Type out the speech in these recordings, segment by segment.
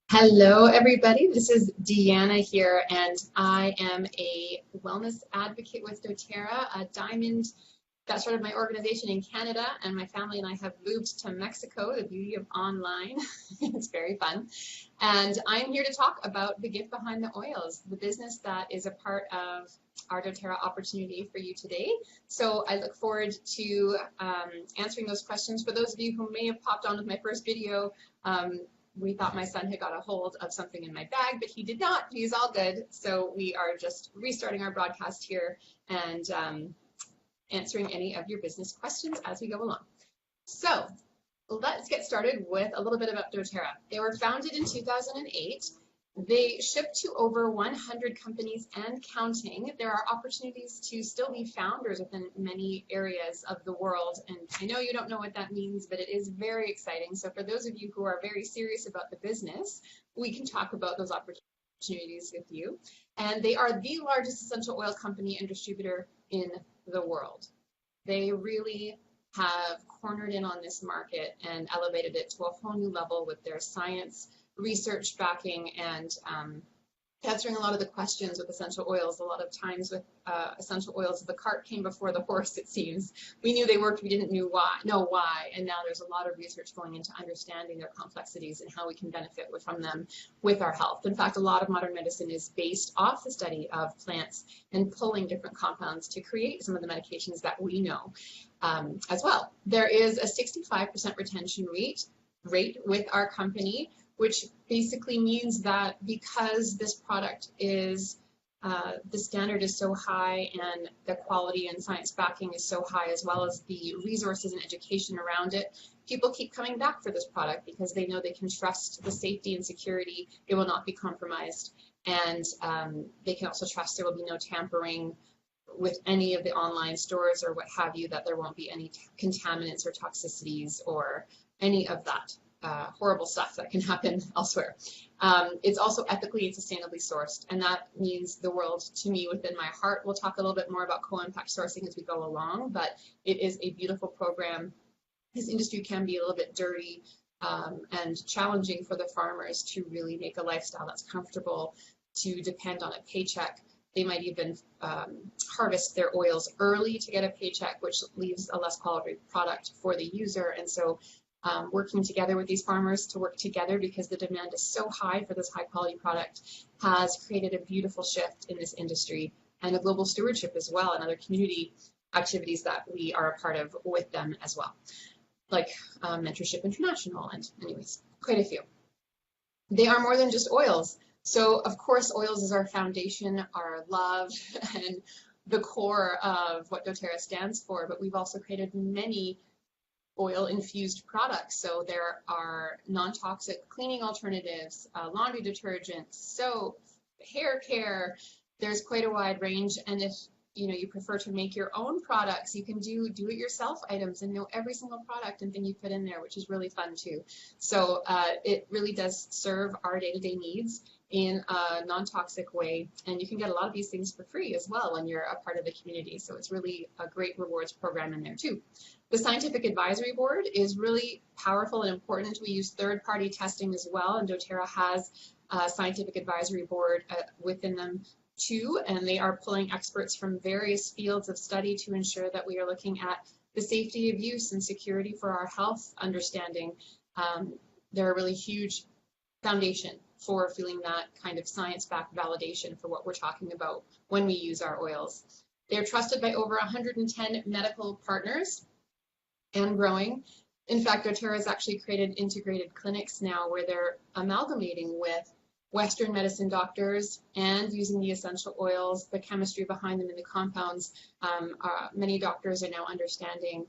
Hello, everybody. This is Deanna here, and I am a wellness advocate with doTERRA, a diamond. That started my organization in Canada, and my family and I have moved to Mexico, the beauty of online. It's very fun. And I'm here to talk about the gift behind the oils, the business that is a part of our doTERRA opportunity for you today. So I look forward to answering those questions. For those of you who may have popped on with my first video, we thought my son had got a hold of something in my bag, but he did not. He's all good. So we are just restarting our broadcast here and answering any of your business questions as we go along. So let's get started with a little bit about doTERRA. They were founded in 2008. They ship to over 100 companies and counting. There are opportunities to still be founders within many areas of the world. And I know you don't know what that means, but it is very exciting. So for those of you who are very serious about the business, we can talk about those opportunities with you. And they are the largest essential oil company and distributor in the world. They really have cornered in on this market and elevated it to a whole new level with their science, research backing, and answering a lot of the questions with essential oils. A lot of times with essential oils, the cart came before the horse, it seems. We knew they worked, we didn't know why, and now there's a lot of research going into understanding their complexities and how we can benefit from them with our health. In fact, a lot of modern medicine is based off the study of plants and pulling different compounds to create some of the medications that we know as well. There is a 65% retention rate with our company, which basically means that because this product is, the standard is so high and the quality and science backing is so high, as well as the resources and education around it, people keep coming back for this product because they know they can trust the safety and security. It will not be compromised. And they can also trust there will be no tampering with any of the online stores or what have you, that there won't be any contaminants or toxicities or any of that horrible stuff that can happen elsewhere. It's also ethically and sustainably sourced, and that means the world to me within my heart. We'll talk a little bit more about co-impact sourcing as we go along, but it is a beautiful program. This industry can be a little bit dirty and challenging for the farmers to really make a lifestyle that's comfortable, to depend on a paycheck. They might even harvest their oils early to get a paycheck, which leaves a less quality product for the user. And so working together with these farmers to work together, because the demand is so high for this high quality product, has created a beautiful shift in this industry and a global stewardship as well, and other community activities that we are a part of with them as well, like Mentorship International, and anyways, quite a few. They are more than just oils. So of course, oils is our foundation, our love, and the core of what doTERRA stands for, but we've also created many oil-infused products. So there are non-toxic cleaning alternatives, laundry detergents, soap, hair care. There's quite a wide range. And if you prefer to make your own products, you can do it-yourself items and know every single product and thing you put in there, which is really fun too. So it really does serve our day-to-day needs in a non-toxic way, and you can get a lot of these things for free as well when you're a part of the community. So it's really a great rewards program in there too. The Scientific Advisory Board is really powerful and important. We use third-party testing as well, and doTERRA has a Scientific Advisory Board within them too, and they are pulling experts from various fields of study to ensure that we are looking at the safety of use and security for our health understanding. They're a really huge foundation for feeling that kind of science-backed validation for what we're talking about when we use our oils. They're trusted by over 110 medical partners and growing. In fact, doTERRA has actually created integrated clinics now where they're amalgamating with Western medicine doctors and using the essential oils, the chemistry behind them, and the compounds. Many doctors are now understanding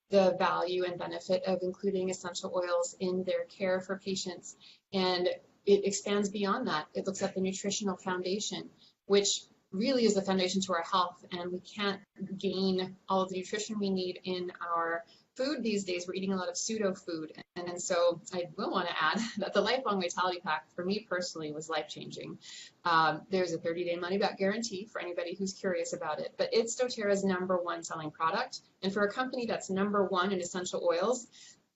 the value and benefit of including essential oils in their care for patients. And it expands beyond that. It looks at the nutritional foundation, which really is the foundation to our health. And we can't gain all of the nutrition we need in our food these days. We're eating a lot of pseudo food. And so I will want to add that the Lifelong Vitality Pack for me personally was life-changing. There's a 30-day money-back guarantee for anybody who's curious about it, but it's doTERRA's #1 selling product. And for a company that's #1 in essential oils,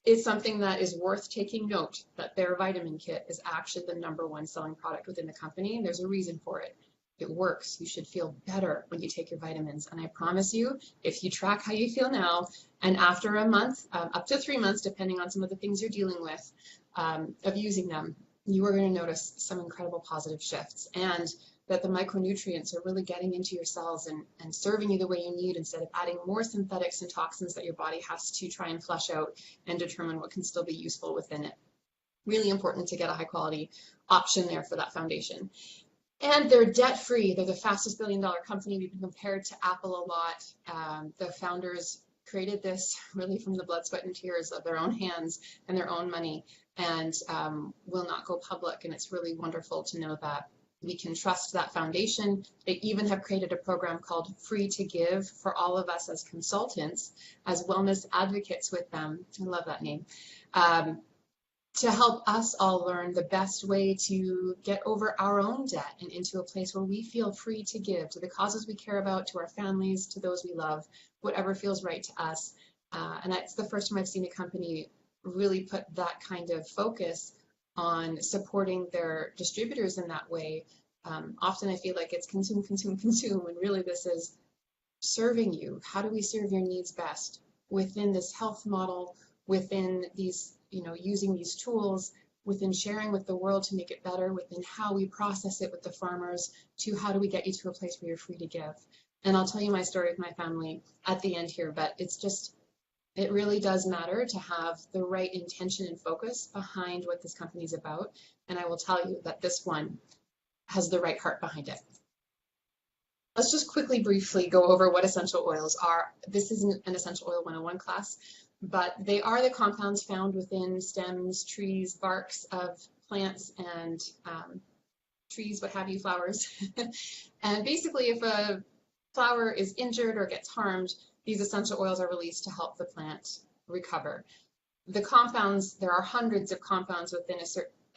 It's something that is worth taking note that their vitamin kit is actually the #1 selling product within the company. There's a reason for it. It works. You should feel better when you take your vitamins. And I promise you, if you track how you feel now, and after a month, up to 3 months, depending on some of the things you're dealing with, of using them, you are going to notice some incredible positive shifts. And that the micronutrients are really getting into your cells and serving you the way you need, instead of adding more synthetics and toxins that your body has to try and flush out and determine what can still be useful within it. Really important to get a high quality option there for that foundation. And they're debt-free. They're the fastest billion-dollar company. We've been compared to Apple a lot. The founders created this really from the blood, sweat, and tears of their own hands and their own money, and will not go public. And it's really wonderful to know that we can trust that foundation. They even have created a program called Free to Give for all of us as consultants, as wellness advocates with them. I love that name. To help us all learn the best way to get over our own debt and into a place where we feel free to give to the causes we care about, to our families, to those we love, whatever feels right to us. And that's the first time I've seen a company really put that kind of focus on supporting their distributors in that way. Often I feel like it's consume, consume, consume, and really this is serving you. How do we serve your needs best within this health model, within these, using these tools, within sharing with the world to make it better, within how we process it with the farmers, to how do we get you to a place where you're free to give. And I'll tell you my story with my family at the end here, but it really does matter to have the right intention and focus behind what this company is about. And I will tell you that this one has the right heart behind it. Let's just quickly, briefly go over what essential oils are. This isn't an Essential Oil 101 class, but they are the compounds found within stems, trees, barks of plants, and trees, what have you, flowers. And basically, if a flower is injured or gets harmed, these essential oils are released to help the plant recover. The compounds, there are hundreds of compounds within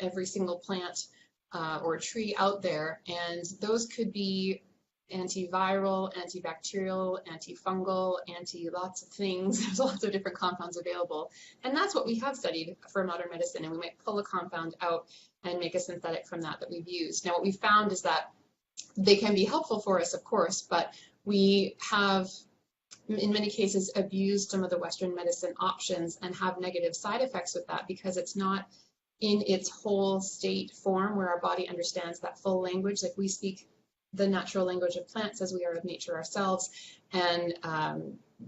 every single plant or tree out there, and those could be antiviral, antibacterial, antifungal, lots of things. There's lots of different compounds available, and that's what we have studied for modern medicine, and we might pull a compound out and make a synthetic from that we've used. Now what we found is that they can be helpful for us, of course, but we have in many cases abused some of the Western medicine options and have negative side effects with that, because it's not in its whole state form where our body understands that full language. Like we speak the natural language of plants as we are of nature ourselves, and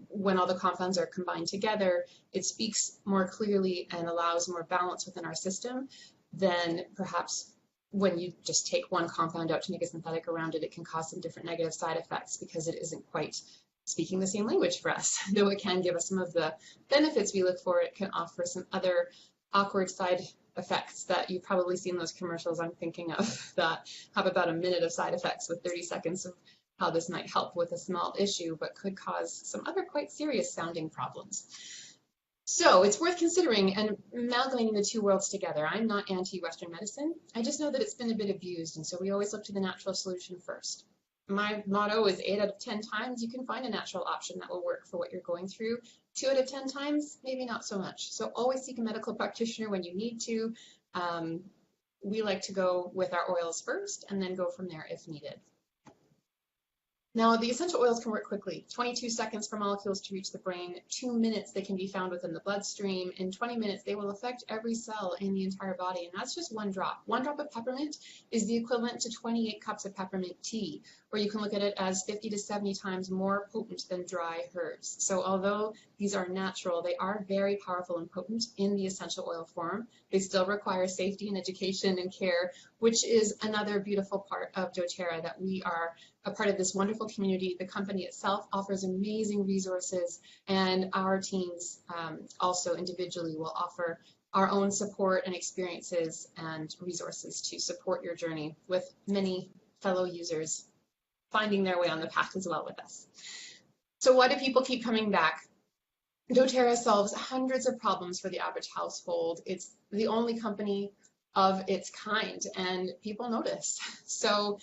when all the compounds are combined together, it speaks more clearly and allows more balance within our system than perhaps when you just take one compound out to make a synthetic around it. It can cause some different negative side effects because it isn't quite speaking the same language for us. Though it can give us some of the benefits we look for, it can offer some other awkward side effects that you've probably seen those commercials I'm thinking of that have about a minute of side effects with 30 seconds of how this might help with a small issue, but could cause some other quite serious sounding problems. So it's worth considering and amalgamating the two worlds together. I'm not anti-Western medicine. I just know that it's been a bit abused, and so we always look to the natural solution first. My motto is 8 out of 10 times you can find a natural option that will work for what you're going through. 2 out of 10 times, maybe not so much. So always seek a medical practitioner when you need to. We like to go with our oils first and then go from there if needed. Now, the essential oils can work quickly. 22 seconds for molecules to reach the brain. 2 minutes they can be found within the bloodstream. In 20 minutes, they will affect every cell in the entire body, and that's just one drop. One drop of peppermint is the equivalent to 28 cups of peppermint tea, or you can look at it as 50 to 70 times more potent than dry herbs. So although these are natural, they are very powerful and potent in the essential oil form. They still require safety and education and care, which is another beautiful part of doTERRA, that we are a part of this wonderful community. The company itself offers amazing resources, and our teams also individually will offer our own support and experiences and resources to support your journey, with many fellow users finding their way on the path as well with us. So why do people keep coming back? doTERRA solves hundreds of problems for the average household. It's the only company of its kind, and people notice. So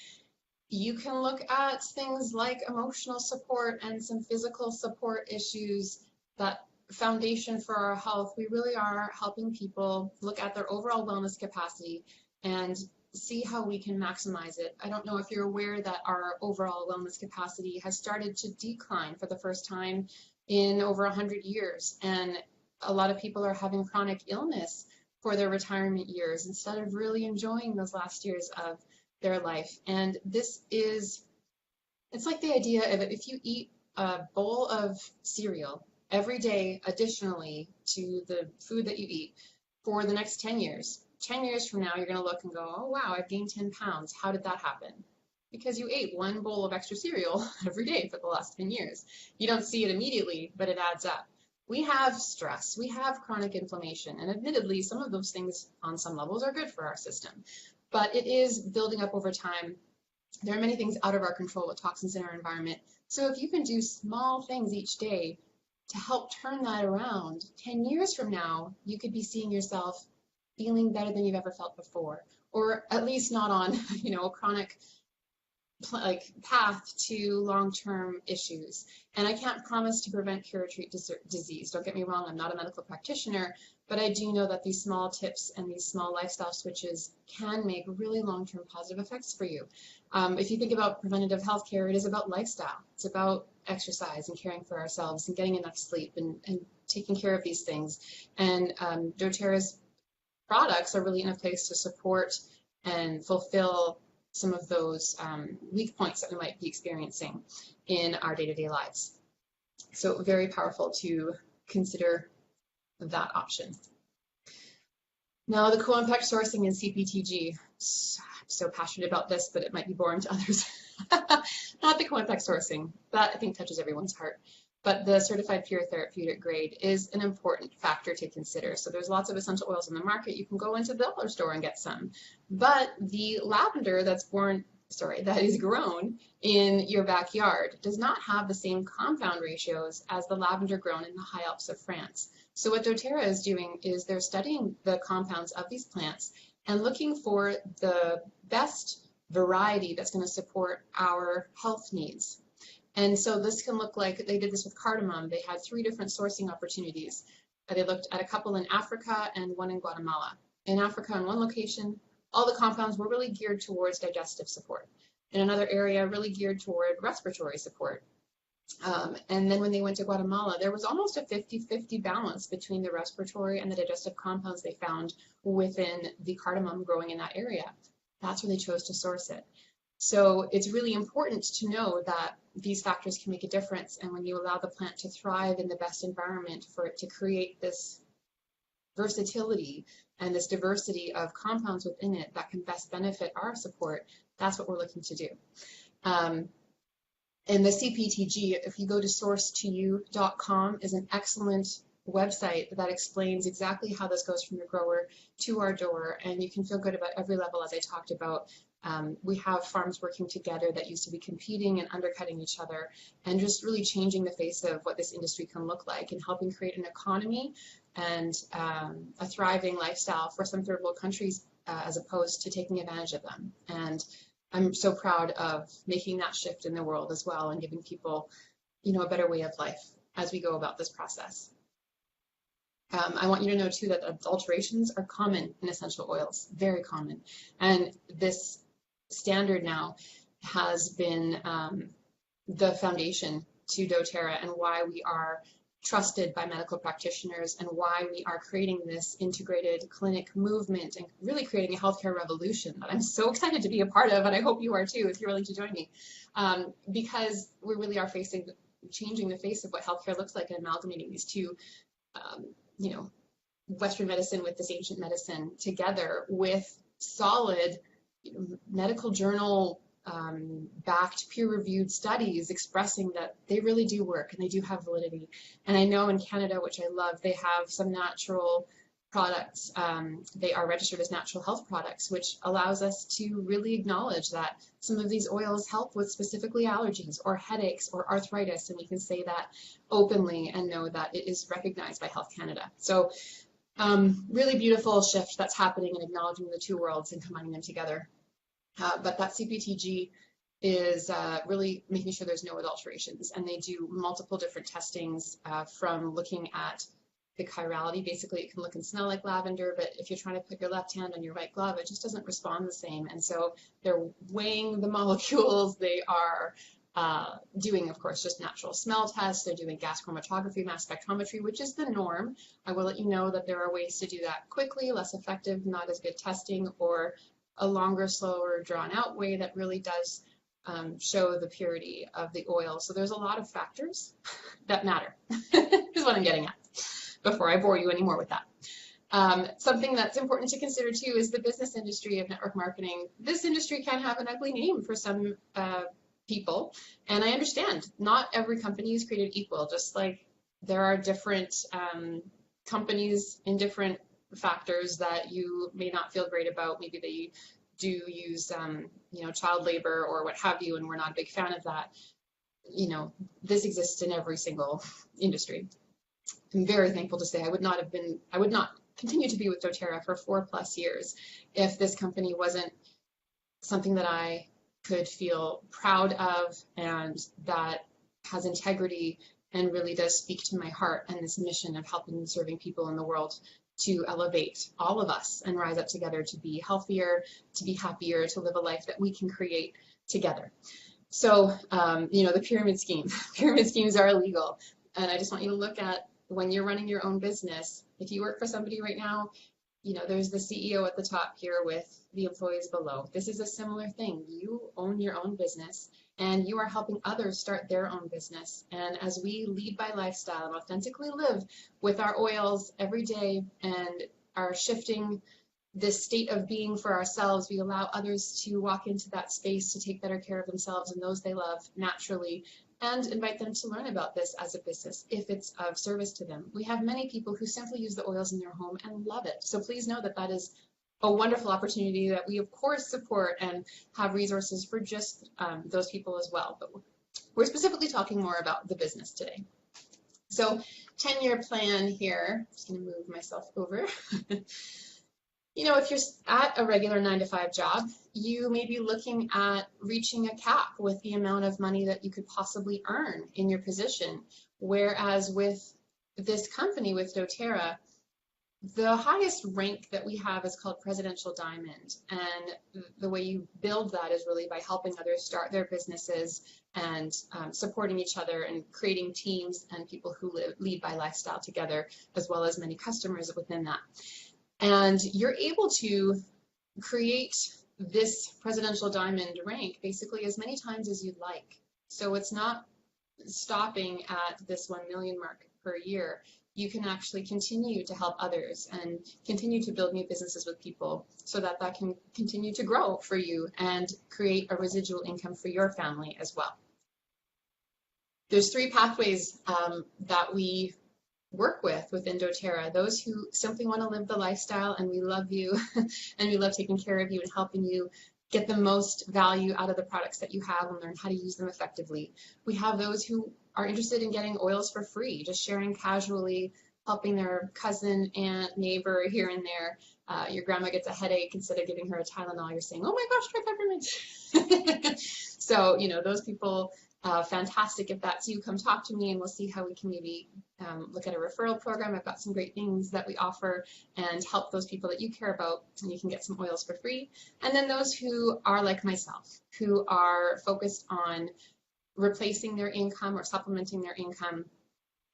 you can look at things like emotional support and some physical support issues that foundation for our health, we really are helping people look at their overall wellness capacity and see how we can maximize it. I don't know if you're aware that our overall wellness capacity has started to decline for the first time in over 100 years. And a lot of people are having chronic illness for their retirement years instead of really enjoying those last years of their life. And this is, it's like the idea of if you eat a bowl of cereal every day additionally to the food that you eat for the next 10 years. 10 years from now, you're going to look and go, oh, wow, I've gained 10 pounds. How did that happen? Because you ate one bowl of extra cereal every day for the last 10 years. You don't see it immediately, but it adds up. We have stress, we have chronic inflammation, and admittedly, some of those things on some levels are good for our system, but it is building up over time. There are many things out of our control with toxins in our environment. So if you can do small things each day to help turn that around, 10 years from now, you could be seeing yourself feeling better than you've ever felt before, or at least not on, a chronic path to long-term issues. And I can't promise to prevent, cure, or treat disease. Don't get me wrong, I'm not a medical practitioner, but I do know that these small tips and these small lifestyle switches can make really long-term positive effects for you. If you think about preventative health care, it is about lifestyle. It's about exercise and caring for ourselves and getting enough sleep and taking care of these things. And doTERRA's products are really in a place to support and fulfill some of those weak points that we might be experiencing in our day-to-day lives. So very powerful to consider that option. Now, the co-impact sourcing in CPTG. I'm so passionate about this, but it might be boring to others. Not the co-impact sourcing. That, I think, touches everyone's heart. But the certified pure therapeutic grade is an important factor to consider. So there's lots of essential oils in the market. You can go into the dollar store and get some. But the lavender that is grown in your backyard does not have the same compound ratios as the lavender grown in the high Alps of France. So what doTERRA is doing is they're studying the compounds of these plants and looking for the best variety that's going to support our health needs. And so this can look like, they did this with cardamom. They had 3 different sourcing opportunities. They looked at a couple in Africa and one in Guatemala. In Africa, in one location, all the compounds were really geared towards digestive support. In another area, really geared toward respiratory support. And then when they went to Guatemala, there was almost a 50-50 balance between the respiratory and the digestive compounds they found within the cardamom growing in that area. That's where they chose to source it. So it's really important to know that these factors can make a difference, and when you allow the plant to thrive in the best environment for it to create this versatility and this diversity of compounds within it that can best benefit our support, that's what we're looking to do. And the CPTG, if you go to sourcetoyou.com, is an excellent website that explains exactly how this goes from the grower to our door, and you can feel good about every level, as I talked about. We have farms working together that used to be competing and undercutting each other, and just really changing the face of what this industry can look like and helping create an economy and a thriving lifestyle for some third world countries as opposed to taking advantage of them. And I'm so proud of making that shift in the world as well and giving people, a better way of life as we go about this process. I want you to know too that adulterations are common in essential oils, very common. And this standard now has been the foundation to doTERRA and why we are trusted by medical practitioners and why we are creating this integrated clinic movement and really creating a healthcare revolution that I'm so excited to be a part of, and I hope you are too if you're willing to join me, because we really are changing the face of what healthcare looks like and amalgamating these two Western medicine with this ancient medicine together with solid medical journal backed peer-reviewed studies expressing that they really do work and they do have validity. And I know in Canada, which I love, they have some natural products. They are registered as natural health products, which allows us to really acknowledge that some of these oils help with specifically allergies or headaches or arthritis, and we can say that openly and know that it is recognized by Health Canada. So really beautiful shift that's happening in acknowledging the two worlds and combining them together. But that CPTG is really making sure there's no adulterations. And they do multiple different testings from looking at the chirality. Basically, it can look and smell like lavender, but if you're trying to put your left hand on your right glove, it just doesn't respond the same. And so they're weighing the molecules. They are doing, of course, just natural smell tests. They're doing gas chromatography, mass spectrometry, which is the norm. I will let you know that there are ways to do that quickly, less effective, not as good testing, or a longer, slower, drawn out way that really does show the purity of the oil. So there's a lot of factors that matter, is what I'm getting at, before I bore you anymore with that. Something that's important to consider too is the business industry of network marketing. This industry can have an ugly name for some people, and I understand not every company is created equal, just like there are different companies in different factors that you may not feel great about. Maybe they do use child labor or what have you, and we're not a big fan of that. This exists in every single industry. I'm very thankful to say I would not continue to be with doTERRA for 4+ years if this company wasn't something that I could feel proud of and that has integrity and really does speak to my heart and this mission of helping and serving people in the world to elevate all of us and rise up together to be healthier, to be happier, to live a life that we can create together. So, the pyramid scheme. Pyramid schemes are illegal. And I just want you to look at when you're running your own business. If you work for somebody right now, there's the CEO at the top here with the employees below. This is a similar thing. You own your own business and you are helping others start their own business. And as we lead by lifestyle and authentically live with our oils every day and are shifting this state of being for ourselves, we allow others to walk into that space to take better care of themselves and those they love naturally, and invite them to learn about this as a business if it's of service to them. We have many people who simply use the oils in their home and love it. So please know that that is a wonderful opportunity that we of course support and have resources for just those people as well. But we're specifically talking more about the business today. So 10-year plan here. I'm just going to move myself over. If you're at a regular 9-to-5 job, you may be looking at reaching a cap with the amount of money that you could possibly earn in your position. Whereas with this company, with doTERRA, the highest rank that we have is called Presidential Diamond. And the way you build that is really by helping others start their businesses and supporting each other and creating teams and people who lead by lifestyle together, as well as many customers within that. And you're able to create this Presidential Diamond rank basically as many times as you'd like. So it's not stopping at this 1 million mark per year. You can actually continue to help others and continue to build new businesses with people so that that can continue to grow for you and create a residual income for your family as well. There's 3 pathways that we work with within doTERRA. Those who simply want to live the lifestyle, and we love you and we love taking care of you and helping you get the most value out of the products that you have and learn how to use them effectively. We have those who are interested in getting oils for free, just sharing casually, helping their cousin, aunt, neighbor here and there. Your grandma gets a headache, instead of giving her a Tylenol, you're saying, oh my gosh, try peppermint. So, those people, fantastic. If that's you, come talk to me and we'll see how we can maybe look at a referral program. I've got some great things that we offer and help those people that you care about, and you can get some oils for free. And then those who are like myself, who are focused on replacing their income or supplementing their income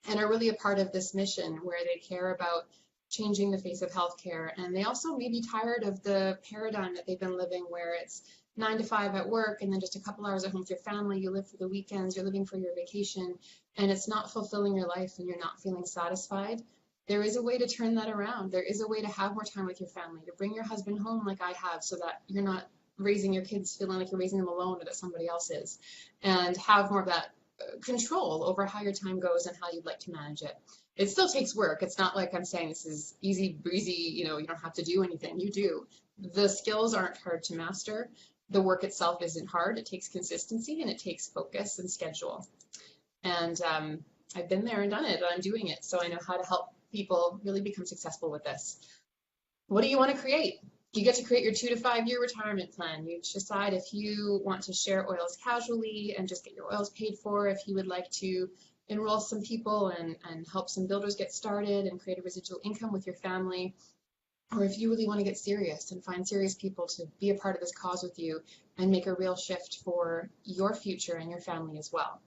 and are really a part of this mission where they care about changing the face of healthcare. And they also may be tired of the paradigm that they've been living where it's 9 to 5 at work and then just a couple hours at home with your family. You live for the weekends, you're living for your vacation, and it's not fulfilling your life and you're not feeling satisfied. There is a way to turn that around. There is a way to have more time with your family, to bring your husband home like I have so that you're not raising your kids feeling like you're raising them alone or that somebody else is, and have more of that control over how your time goes and how you'd like to manage it. It still takes work. It's not like I'm saying this is easy breezy, you don't have to do anything. You do. The skills aren't hard to master. The work itself isn't hard. It takes consistency and it takes focus and schedule. And I've been there and done it, and I'm doing it. So I know how to help people really become successful with this. What do you want to create? You get to create your 2 to 5 year retirement plan. You decide if you want to share oils casually and just get your oils paid for, if you would like to enroll some people and help some builders get started and create a residual income with your family, or if you really want to get serious and find serious people to be a part of this cause with you and make a real shift for your future and your family as well.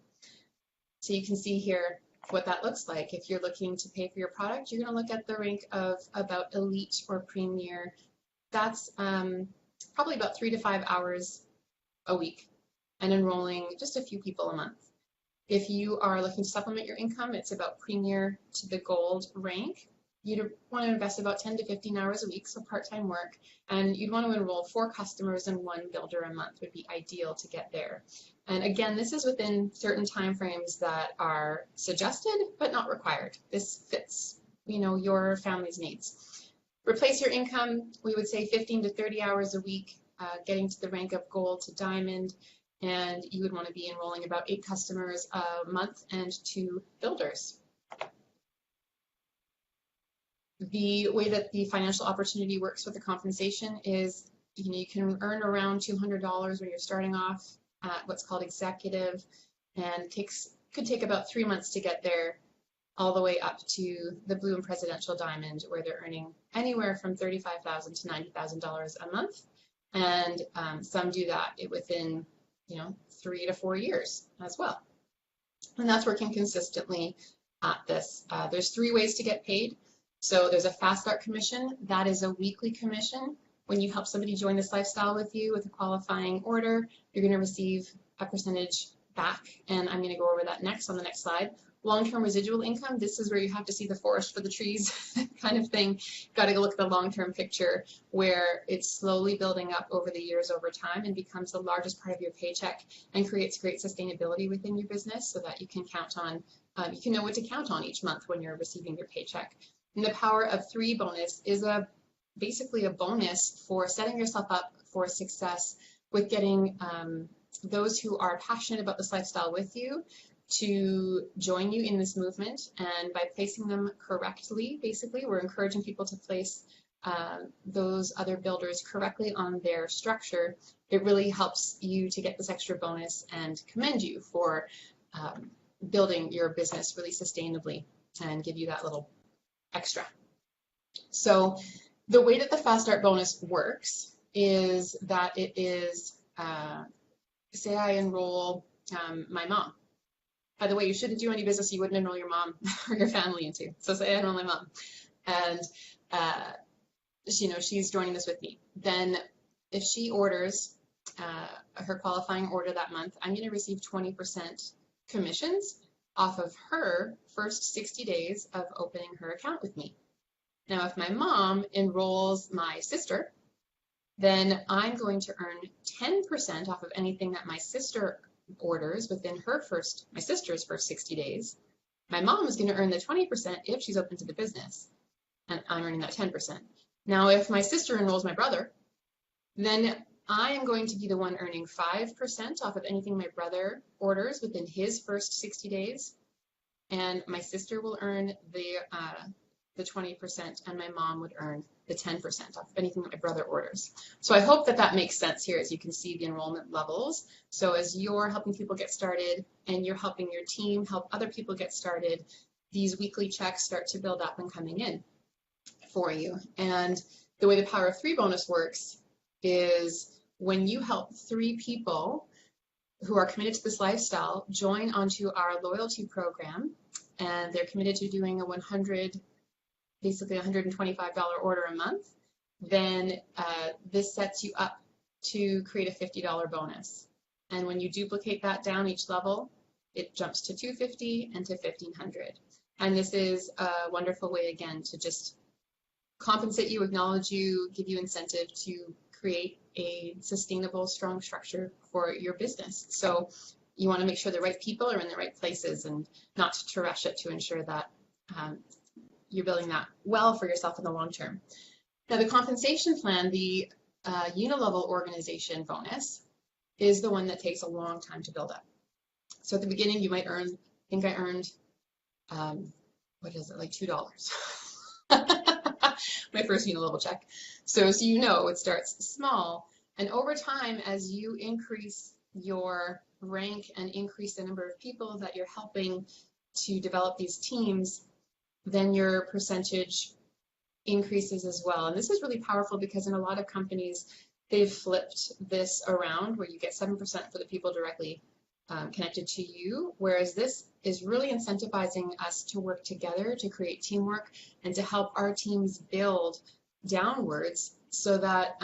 So you can see here what that looks like. If you're looking to pay for your product, you're going to look at the rank of about elite or premier. That's probably about 3 to 5 hours a week and enrolling just a few people a month. If you are looking to supplement your income, it's about premier to the gold rank. You'd want to invest about 10 to 15 hours a week, so part-time work, and you'd want to enroll 4 customers and 1 builder a month would be ideal to get there. And again, this is within certain timeframes that are suggested but not required. This fits, your family's needs. Replace your income, we would say 15 to 30 hours a week, getting to the rank of gold to diamond, and you would want to be enrolling about 8 customers a month and 2 builders. The way that the financial opportunity works with the compensation is, you can earn around $200 when you're starting off at what's called executive, and could take about 3 months to get there, all the way up to the blue and presidential diamond, where they're earning anywhere from $35,000 to $90,000 a month, and some do that within 3 to 4 years as well. And that's working consistently at this. There's 3 ways to get paid. So there's a fast start commission. That is a weekly commission. When you help somebody join this lifestyle with you with a qualifying order, you're going to receive a percentage back, and I'm going to go over that next on the next slide. Long-term residual income, this is where you have to see the forest for the trees kind of thing. Got to go look at the long-term picture, where it's slowly building up over the years over time and becomes the largest part of your paycheck and creates great sustainability within your business, so that you can count on, you can know what to count on each month when you're receiving your paycheck. And the Power of 3 bonus is basically a bonus for setting yourself up for success with getting those who are passionate about this lifestyle with you to join you in this movement. And by placing them correctly, basically, we're encouraging people to place those other builders correctly on their structure. It really helps you to get this extra bonus and commend you for building your business really sustainably and give you that little extra. So the way that the Fast Start bonus works is that it is, say I enroll my mom. By the way, you shouldn't do any business you wouldn't enroll your mom or your family into. So say I enroll my mom, and she's joining this with me. Then if she orders her qualifying order that month, I'm going to receive 20% commissions off of her first 60 days of opening her account with me. Now, if my mom enrolls my sister, then I'm going to earn 10% off of anything that my sister orders within my sister's first 60 days. My mom is going to earn the 20% if she's open to the business, and I'm earning that 10%. Now, if my sister enrolls my brother, then I am going to be the one earning 5% off of anything my brother orders within his first 60 days, and my sister will earn the 20%, and my mom would earn the 10% off anything that my brother orders. So I hope that makes sense here, as you can see the enrollment levels. So as you're helping people get started and you're helping your team help other people get started, these weekly checks start to build up and coming in for you. And the way the Power of 3 bonus works is when you help 3 people who are committed to this lifestyle join onto our loyalty program, and they're committed to doing basically $125 order a month, then this sets you up to create a $50 bonus. And when you duplicate that down each level, it jumps to $250 and to $1,500. And this is a wonderful way, again, to just compensate you, acknowledge you, give you incentive to create a sustainable, strong structure for your business. So you want to make sure the right people are in the right places and not to rush it, to ensure that you're building that well for yourself in the long term. Now, the compensation plan, the unilevel organization bonus, is the one that takes a long time to build up. So at the beginning, you might earn, I think I earned, like $2. my first level check. So you know it starts small, and over time, as you increase your rank and increase the number of people that you're helping to develop these teams, then your percentage increases as well. And this is really powerful because in a lot of companies, they've flipped this around where you get 7% for the people directly connected to you, whereas this is really incentivizing us to work together to create teamwork and to help our teams build downwards so that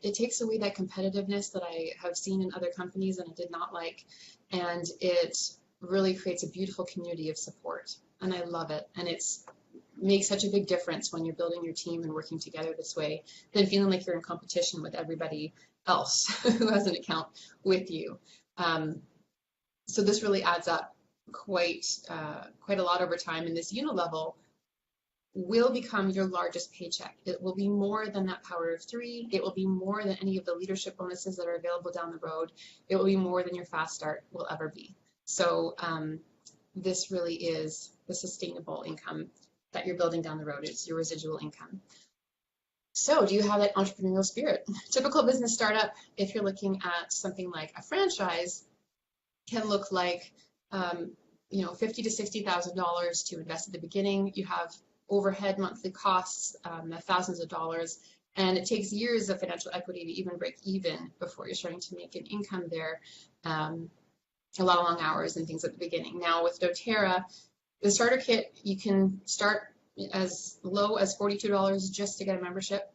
it takes away that competitiveness that I have seen in other companies and I did not like, and it really creates a beautiful community of support, and I love it. And it's makes such a big difference when you're building your team and working together this way than feeling like you're in competition with everybody else who has an account with you. So this really adds up quite a lot over time, and this unilevel will become your largest paycheck. It will be more than that power of 3. It will be more than any of the leadership bonuses that are available down the road. It will be more than your fast start will ever be. So this really is the sustainable income that you're building down the road. It's your residual income. So do you have that entrepreneurial spirit? Typical business startup, if you're looking at something like a franchise, can look like $50,000 to $60,000 to invest at the beginning. You have overhead monthly costs of thousands of dollars, and it takes years of financial equity to even break even before you're starting to make an income there. A lot of long hours and things at the beginning. Now with doTERRA, the starter kit, you can start as low as $42 just to get a membership,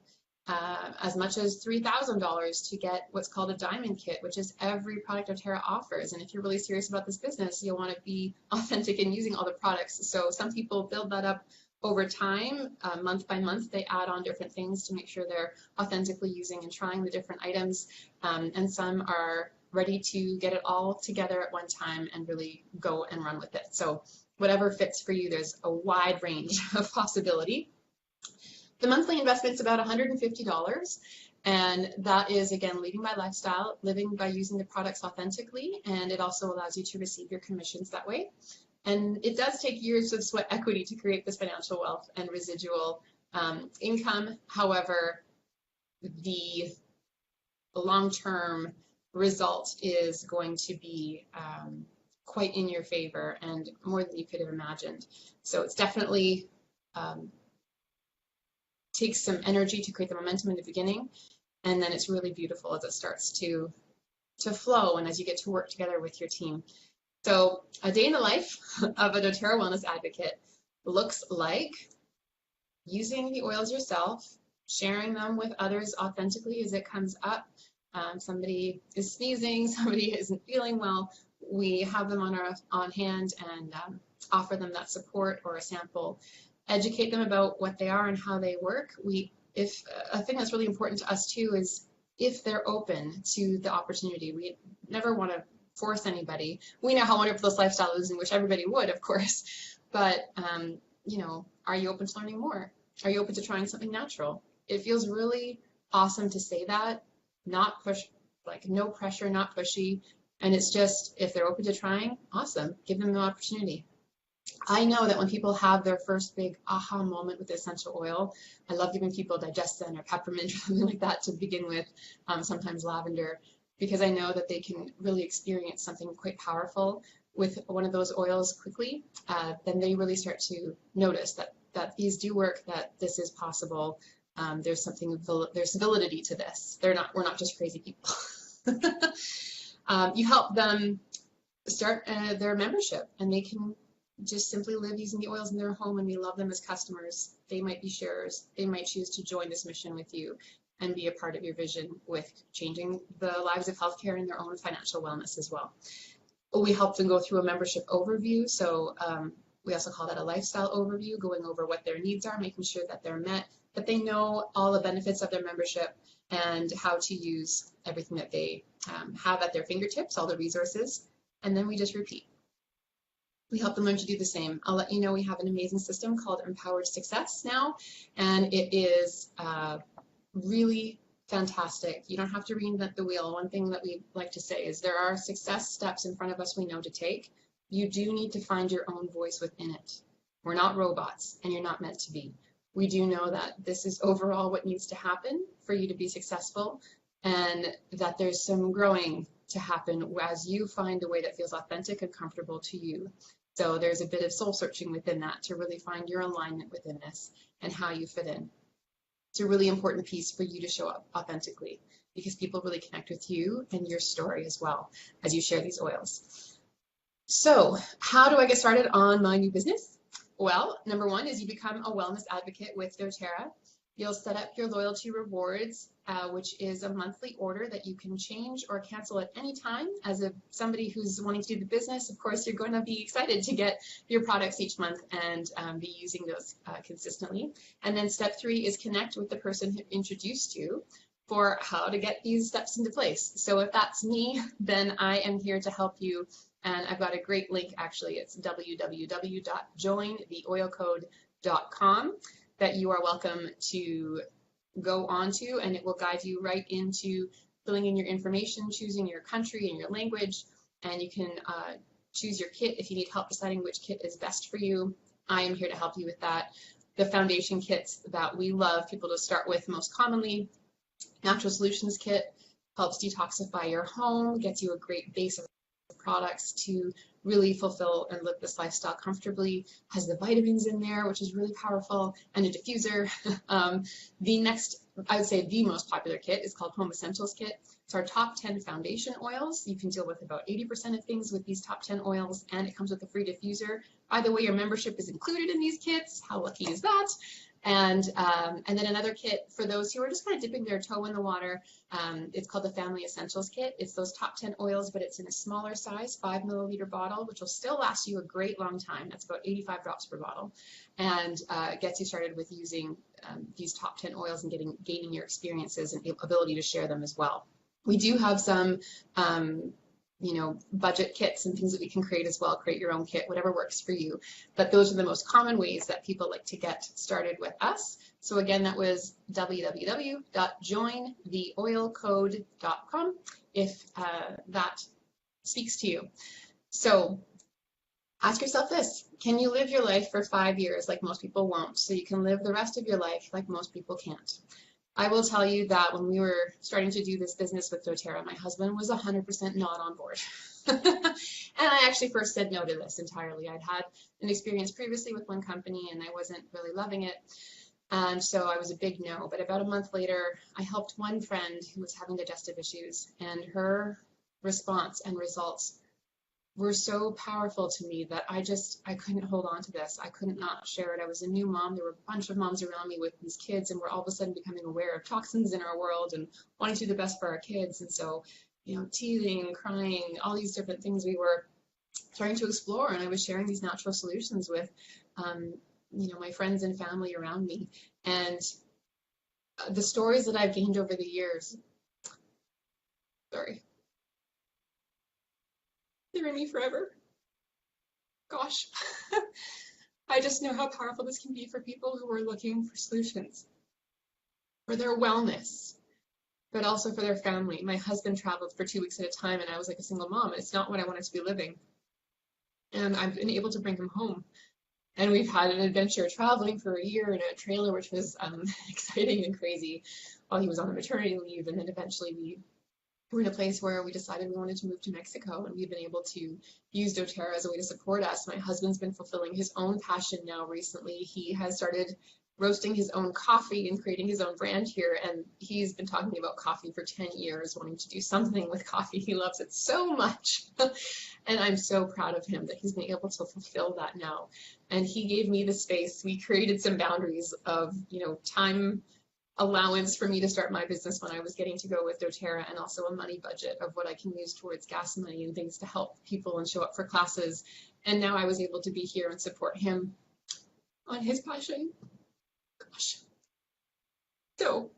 as much as $3,000 to get what's called a diamond kit, which is every product doTERRA offers. And if you're really serious about this business, you'll want to be authentic in using all the products. So some people build that up over time, month by month. They add on different things to make sure they're authentically using and trying the different items. And some are ready to get it all together at one time and really go and run with it. So whatever fits for you, there's a wide range of possibility. The monthly investment's about $150, and that is, again, leading by lifestyle, living by using the products authentically, and it also allows you to receive your commissions that way. And it does take years of sweat equity to create this financial wealth and residual income. However, the long-term result is going to be quite in your favor and more than you could have imagined. So it's definitely takes some energy to create the momentum in the beginning, and then it's really beautiful as it starts to flow and as you get to work together with your team. So a day in the life of a doTERRA wellness advocate looks like using the oils yourself, sharing them with others authentically as it comes up. Somebody is sneezing, somebody isn't feeling well, we have them on hand and offer them that support or a sample. Educate them about what they are and how they work. If a thing that's really important to us too is if they're open to the opportunity. We never want to force anybody. We know how wonderful this lifestyle is and wish everybody would, of course. But are you open to learning more? Are you open to trying something natural? It feels really awesome to say that, not push, like no pressure, not pushy. And it's just, if they're open to trying, awesome, give them the opportunity. I know that when people have their first big aha moment with essential oil, I love giving people digestin or peppermint or something like that to begin with, sometimes lavender, because I know that they can really experience something quite powerful with one of those oils quickly. Then they really start to notice that these do work, that this is possible. There's validity to this. We're not just crazy people. You help them start their membership, and they can just simply live using the oils in their home, and we love them as customers. They might be sharers. They might choose to join this mission with you and be a part of your vision with changing the lives of healthcare and their own financial wellness as well. We help them go through a membership overview. So we also call that a lifestyle overview, going over what their needs are, making sure that they're met, that they know all the benefits of their membership and how to use everything that they have at their fingertips, all the resources, and then we just repeat. We help them learn to do the same. I'll let you know we have an amazing system called Empowered Success now, and it is really fantastic. You don't have to reinvent the wheel. One thing that we like to say is there are success steps in front of us we know to take. You do need to find your own voice within it. We're not robots, and you're not meant to be. We do know that this is overall what needs to happen for you to be successful, and that there's some growing to happen as you find a way that feels authentic and comfortable to you. So there's a bit of soul searching within that to really find your alignment within this and how you fit in. It's a really important piece for you to show up authentically, because people really connect with you and your story as well as you share these oils. So how do I get started on my new business? Well, number one is you become a wellness advocate with doTERRA. You'll set up your loyalty rewards, which is a monthly order that you can change or cancel at any time. As somebody who's wanting to do the business, of course, you're going to be excited to get your products each month and be using those consistently. And then step 3 is connect with the person who introduced you for how to get these steps into place. So if that's me, then I am here to help you. And I've got a great link, actually. It's www.jointheoilcode.com that you are welcome to go onto, and it will guide you right into filling in your information, choosing your country and your language, and you can choose your kit if you need help deciding which kit is best for you. I am here to help you with that. The foundation kits that we love people to start with most commonly, Natural Solutions Kit helps detoxify your home, gets you a great base of products to really fulfill and live this lifestyle comfortably, has the vitamins in there, which is really powerful, and a diffuser. The next, I would say the most popular kit is called Home Essentials Kit. It's our top 10 foundation oils. You can deal with about 80% of things with these top 10 oils, and it comes with a free diffuser. By the way, your membership is included in these kits. How lucky is that? And then another kit for those who are just kind of dipping their toe in the water. It's called the Family Essentials Kit. It's those top 10 oils, but it's in a smaller size, 5 milliliter bottle, which will still last you a great long time. That's about 85 drops per bottle, and gets you started with using these top 10 oils and gaining your experiences and ability to share them as well. We do have some budget kits and things that we can create as well. Create your own kit, whatever works for you. But those are the most common ways that people like to get started with us. So again, that was www.jointheoilcode.com if that speaks to you. So ask yourself this: can you live your life for 5 years like most people won't, so you can live the rest of your life like most people can't? I will tell you that when we were starting to do this business with doTERRA, my husband was 100% not on board. And I actually first said no to this entirely. I'd had an experience previously with one company and I wasn't really loving it. And so I was a big no. But about a month later, I helped one friend who was having digestive issues, and her response and results were so powerful to me that I couldn't hold on to this. I couldn't not share it. I was a new mom. There were a bunch of moms around me with these kids, and we're all of a sudden becoming aware of toxins in our world and wanting to do the best for our kids. And so, teething and crying, all these different things we were starting to explore. And I was sharing these natural solutions with, my friends and family around me. And the stories that I've gained over the years, they're in me forever. Gosh, I just know how powerful this can be for people who are looking for solutions for their wellness, but also for their family. My husband traveled for 2 weeks at a time, and I was like a single mom, and it's not what I wanted to be living. And I've been able to bring him home. And we've had an adventure traveling for a year in a trailer, which was exciting and crazy while he was on the maternity leave. And then eventually we were in a place where we decided we wanted to move to Mexico, and we've been able to use doTERRA as a way to support us. My husband's been fulfilling his own passion now recently. He has started roasting his own coffee and creating his own brand here, and he's been talking about coffee for 10 years, wanting to do something with coffee. He loves it so much. And I'm so proud of him that he's been able to fulfill that now. And he gave me the space. We created some boundaries of, time allowance for me to start my business when I was getting to go with doTERRA, and also a money budget of what I can use towards gas money and things to help people and show up for classes. And now I was able to be here and support him on his passion. Gosh. So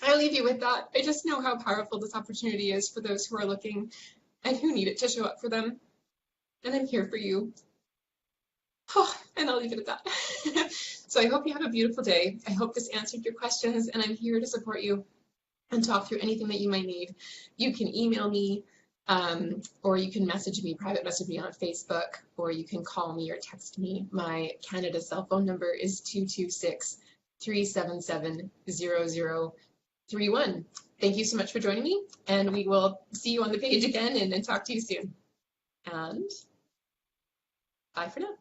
I leave you with that. I just know how powerful this opportunity is for those who are looking and who need it to show up for them. And I'm here for you. Oh, and I'll leave it at that. So I hope you have a beautiful day. I hope this answered your questions, and I'm here to support you and talk through anything that you might need. You can email me Or you can private message me on Facebook, or you can call me or text me. My Canada cell phone number is 226-377-0031. Thank you so much for joining me, and we will see you on the page again and talk to you soon. And bye for now.